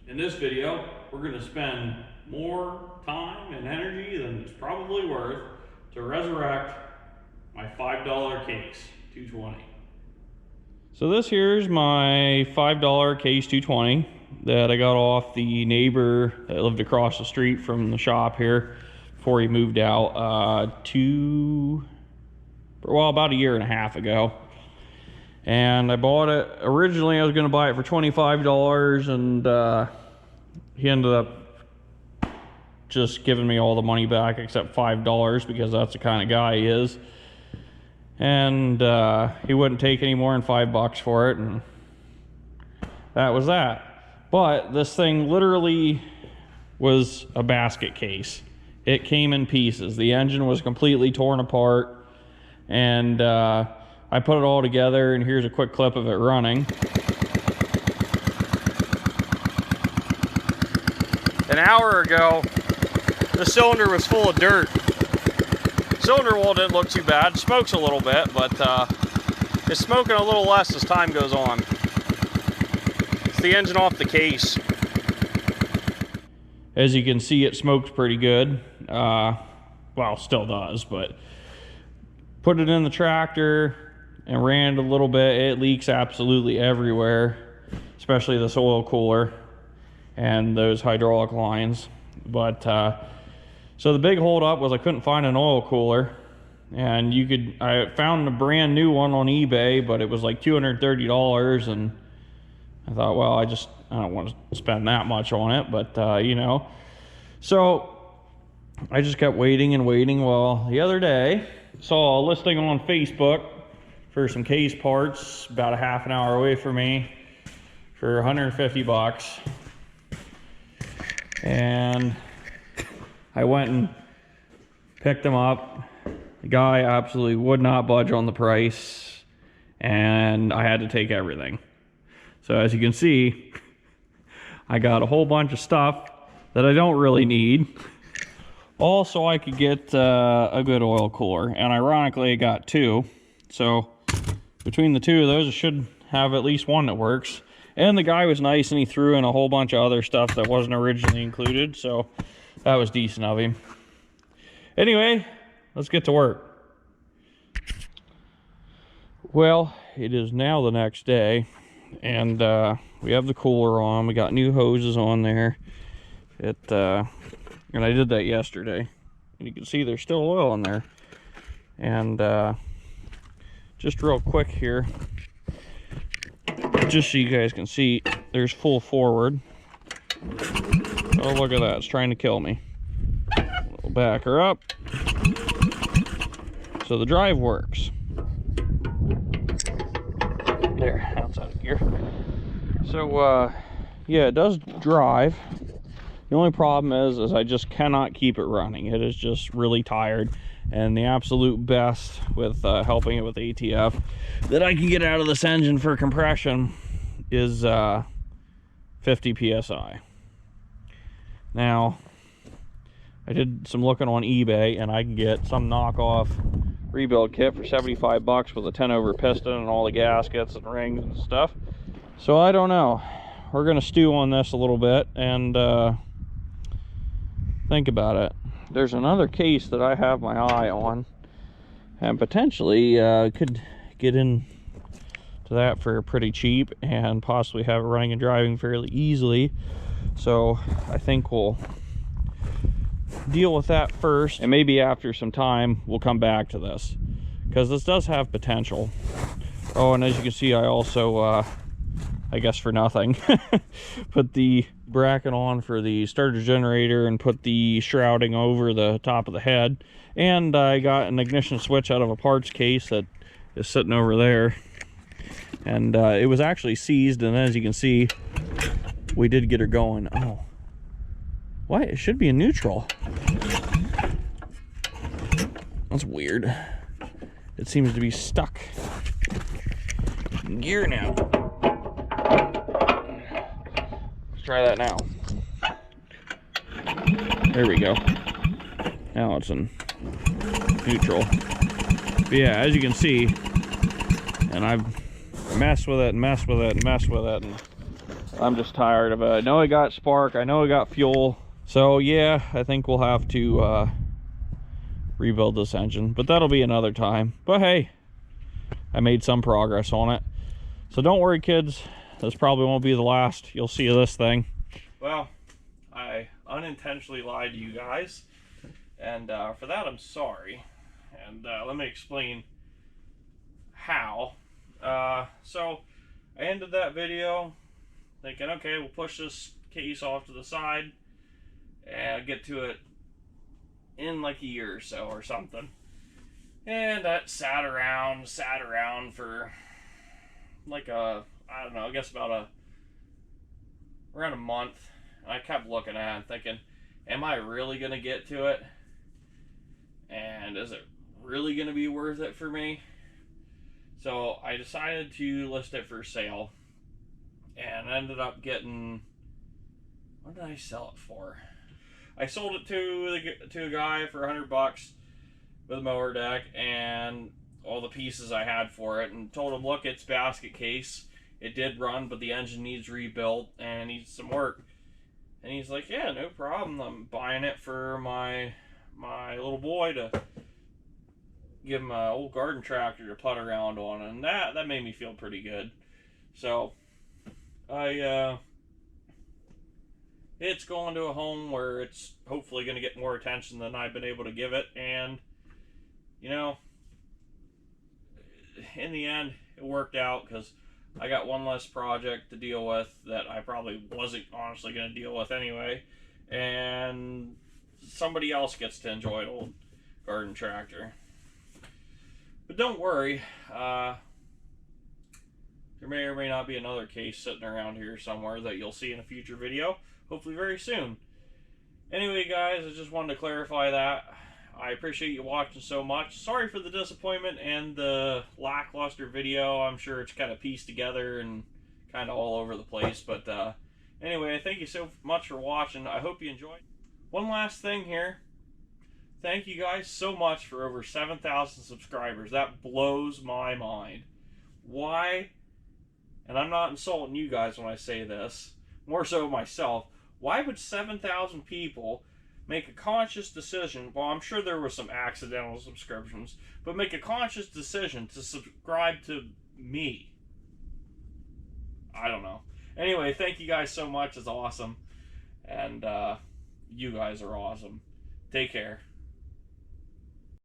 In this video, we're going to spend more time and energy than it's probably worth to resurrect my $5 case 220. So this here's my $5 case 220 that I got off the neighbor that lived across the street from the shop here before he moved out about a year and a half ago. And I bought it, originally I was going to buy it for $25, and he ended up just giving me all the money back except $5 because that's the kind of guy he is. And he wouldn't take any more than $5 for it, and that was that. But this thing literally was a basket case. It came in pieces. The engine was completely torn apart, and I put it all together, and here's a quick clip of it running. An hour ago, the cylinder was full of dirt. Cylinder wall didn't look too bad. Smokes a little bit, but it's smoking a little less as time goes on. It's the engine off the case. As you can see, it smokes pretty good. Well, still does, but put it in the tractor and ran it a little bit. It leaks absolutely everywhere, especially this oil cooler and those hydraulic lines. But so the big holdup was I couldn't find an oil cooler, and I found a brand new one on eBay, but it was like $230, and I thought, well, I don't want to spend that much on it, but you know. So I just kept waiting and waiting. Well, the other day saw a listing on Facebook for some case parts about a half an hour away from me for $150. And I went and picked them up. The guy absolutely would not budge on the price, and I had to take everything. So as you can see, I got a whole bunch of stuff that I don't really need, all so I could get a good oil cooler. And ironically, I got two. So between the two of those, I should have at least one that works. And the guy was nice, and he threw in a whole bunch of other stuff that wasn't originally included, so that was decent of him. Anyway, let's get to work. Well, it is now the next day, and we have the cooler on. We got new hoses on there. And I did that yesterday, and you can see there's still oil in there. And just real quick here, just so you guys can see, there's full forward. Oh, look at that, it's trying to kill me. We'll back her up. So the drive works. There, outside of gear. So yeah, it does drive. The only problem is I just cannot keep it running. It is just really tired. And the absolute best with helping it with ATF that I can get out of this engine for compression is 50 psi. Now, I did some looking on eBay, and I can get some knockoff rebuild kit for $75 with a 10-over piston and all the gaskets and rings and stuff. So I don't know. We're gonna stew on this a little bit and think about it. There's another case that I have my eye on, and potentially could get in to that for pretty cheap and possibly have it running and driving fairly easily. So I think we'll deal with that first, and maybe after some time we'll come back to this, because this does have potential. Oh, and as you can see, I also I guess for nothing put the bracket on for the starter generator and put the shrouding over the top of the head, and I got an ignition switch out of a parts case that is sitting over there, and it was actually seized, and as you can see, we did get her going. Oh, what? It should be in neutral. That's weird. It seems to be stuck in gear now. Try that now. There we go. Now it's in neutral. But yeah, as you can see, and I've messed with it and messed with it and messed with it, and I'm just tired of it. I know I got spark, I know I got fuel. So yeah, I think we'll have to rebuild this engine, but that'll be another time. But hey, I made some progress on it. So don't worry, kids. This probably won't be the last you'll see of this thing. Well, I unintentionally lied to you guys, and for that I'm sorry. And let me explain how. So I ended that video thinking, okay, we'll push this case off to the side and get to it in like a year or so or something. And that sat around for like I don't know, I guess about around a month. And I kept looking at it and thinking, am I really going to get to it? And is it really going to be worth it for me? So I decided to list it for sale, and ended up getting, what did I sell it for? I sold it to a guy for $100 with a mower deck and all the pieces I had for it, and told him, look, it's basket case. It did run, but the engine needs rebuilt and needs some work. And he's like, yeah, no problem. I'm buying it for my little boy to give him an old garden tractor to putt around on, and that made me feel pretty good. So it's going to a home where it's hopefully going to get more attention than I've been able to give it. And you know, in the end, it worked out because I got one less project to deal with that I probably wasn't honestly going to deal with anyway, and somebody else gets to enjoy an old garden tractor. But don't worry, there may or may not be another case sitting around here somewhere that you'll see in a future video, hopefully very soon. Anyway, guys, I just wanted to clarify that. I appreciate you watching so much. Sorry for the disappointment and the lackluster video. I'm sure it's kind of pieced together and kind of all over the place. But anyway, thank you so much for watching. I hope you enjoyed. One last thing here. Thank you guys so much for over 7,000 subscribers. That blows my mind. Why? And I'm not insulting you guys when I say this, more so myself. Why would 7,000 people make a conscious decision? Well, I'm sure there were some accidental subscriptions, but make a conscious decision to subscribe to me. I don't know. Anyway, thank you guys so much. It's awesome. And you guys are awesome. Take care.